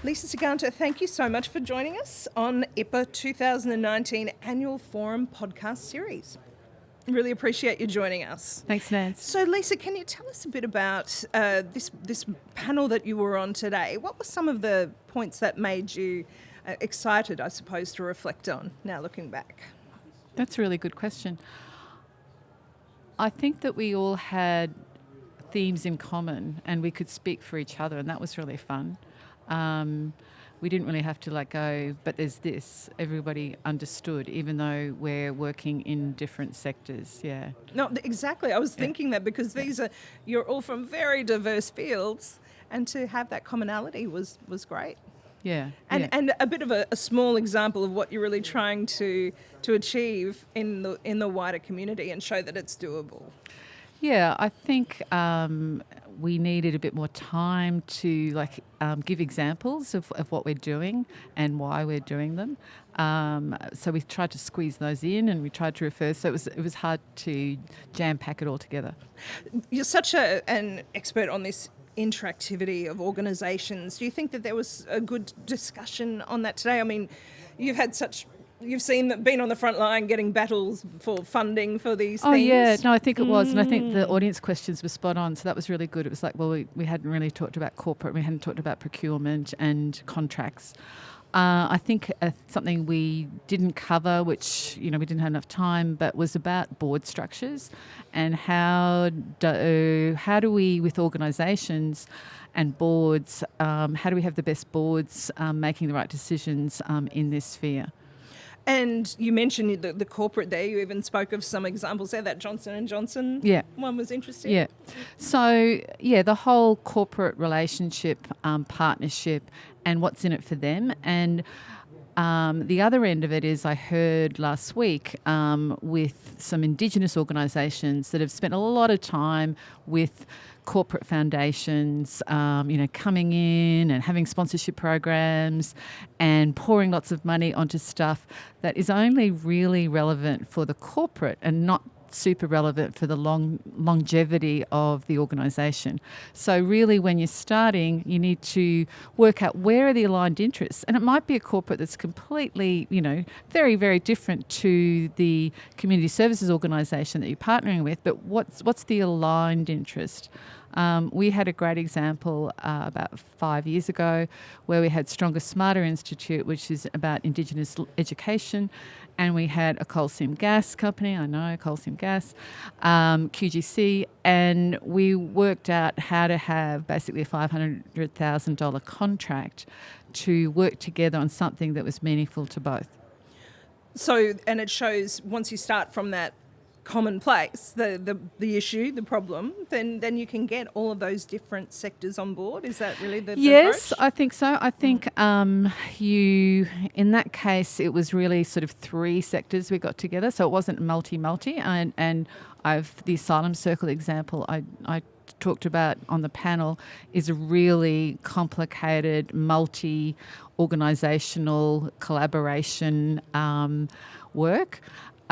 Lisa Siganto, thank you so much for joining us on IPAA 2019 Annual Forum podcast series. Really appreciate you joining us. Thanks, Nance. So, Lisa, can you tell us a bit about this panel that you were on today? What were some of the points that made you excited, I suppose, to reflect on now looking back? That's a really good question. I think that we all had themes in common and we could speak for each other, and that was really fun. We didn't really have to go, but there's this. Everybody understood, even though we're working in different sectors, yeah. No, exactly. I was thinking that because you're all from very diverse fields, and to have that commonality was great. Yeah. And a bit of a small example of what you're really trying to achieve in the wider community and show that it's doable. Yeah, I think we needed a bit more time to give examples of what we're doing and why we're doing them. So we tried to squeeze those in, and we tried to refer. So it was hard to jam pack it all together. You're such an expert on this interactivity of organisations. Do you think that there was a good discussion on that today? I mean, you've been on the front line getting battles for funding for these things. Oh, yeah. No, I think it was. And I think the audience questions were spot on. So that was really good. It was we hadn't really talked about corporate. We hadn't talked about procurement and contracts. I think something we didn't cover, which, we didn't have enough time, but was about board structures and how do we, with organisations and boards, how do we have the best boards making the right decisions in this sphere? And you mentioned the corporate there. You even spoke of some examples there. That Johnson & Johnson one was interesting. Yeah. So, the whole corporate relationship, partnership, and what's in it for them. And the other end of it is I heard last week with some Indigenous organisations that have spent a lot of time with corporate foundations, coming in and having sponsorship programs and pouring lots of money onto stuff that is only really relevant for the corporate and not super relevant for the longevity of the organisation. So really when you're starting, you need to work out where are the aligned interests. And it might be a corporate that's completely, very, very different to the community services organisation that you're partnering with, but what's the aligned interest? We had a great example about 5 years ago where we had Stronger Smarter Institute, which is about Indigenous education, and we had a coal seam gas company, coal seam gas, QGC, and we worked out how to have basically a $500,000 contract to work together on something that was meaningful to both. So, and it shows once you start from that common place, the issue, the problem, then you can get all of those different sectors on board. Is that really the Yes, approach? I think so. I think in that case, it was really sort of three sectors we got together. So it wasn't multi, and the Asylum Circle example I talked about on the panel is a really complicated multi-organisational collaboration work.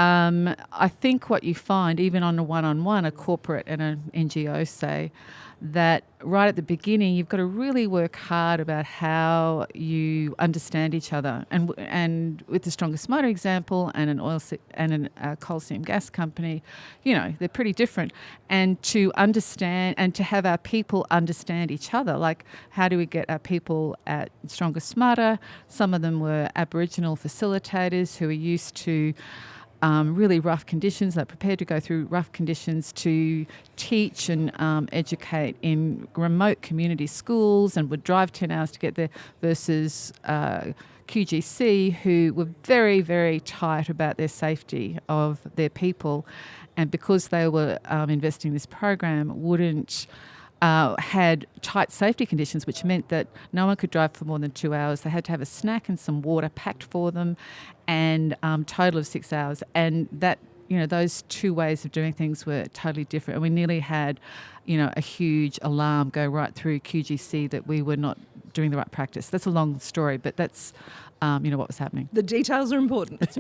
I think what you find, even on a one-on-one, a corporate and an NGO say, that right at the beginning you've got to really work hard about how you understand each other. And with the Stronger Smarter example and a coal seam gas company, they're pretty different. And to understand and to have our people understand each other, like how do we get our people at Stronger Smarter? Some of them were Aboriginal facilitators who are used to really rough conditions. They're prepared to go through rough conditions to teach and educate in remote community schools and would drive 10 hours to get there versus QGC, who were very, very tight about their safety of their people. And because they were investing in this program, had tight safety conditions, which meant that no one could drive for more than 2 hours. They had to have a snack and some water packed for them, and total of 6 hours. And that, those two ways of doing things were totally different. And we nearly had, a huge alarm go right through QGC that we were not doing the right practice. That's a long story, but that's what was happening. The details are important.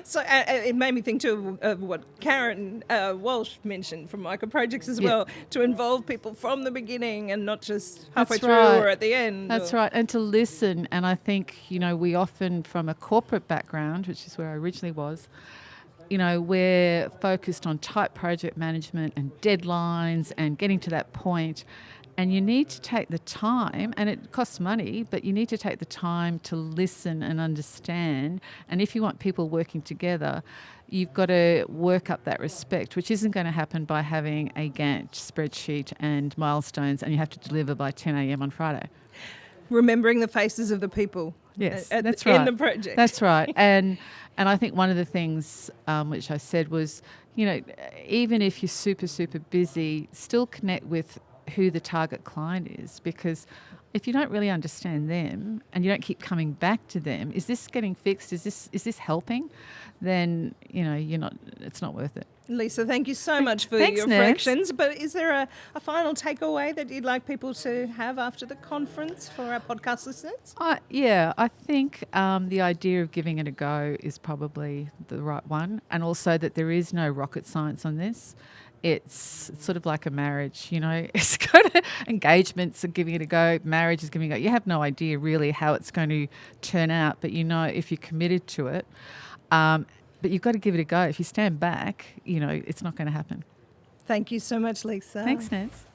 So it made me think too of what Karen Walsh mentioned from Micro Projects as well, to involve people from the beginning and not just halfway through or at the end. That's right, and to listen. And I think, we often, from a corporate background, which is where I originally was, we're focused on tight project management and deadlines and getting to that point. And you need to take the time, and it costs money, but you need to take the time to listen and understand. And if you want people working together, you've got to work up that respect, which isn't going to happen by having a Gantt spreadsheet and milestones and you have to deliver by 10 a.m. on Friday. Remembering the faces of the people. Yes, that's right. In the project. That's right. And I think one of the things which I said was, even if you're super, super busy, still connect with who the target client is, because if you don't really understand them and you don't keep coming back to them, is this getting fixed? Is this helping? Then it's not worth it. Lisa, thank you so much for your reflections. But is there a final takeaway that you'd like people to have after the conference for our podcast listeners? I think the idea of giving it a go is probably the right one, and also that there is no rocket science on this. It's sort of like a marriage, it's got engagements are giving it a go, marriage is giving it a go. You have no idea really how it's going to turn out, but if you're committed to it, but you've got to give it a go. If you stand back, it's not going to happen. Thank you so much, Lisa. Thanks, Nance.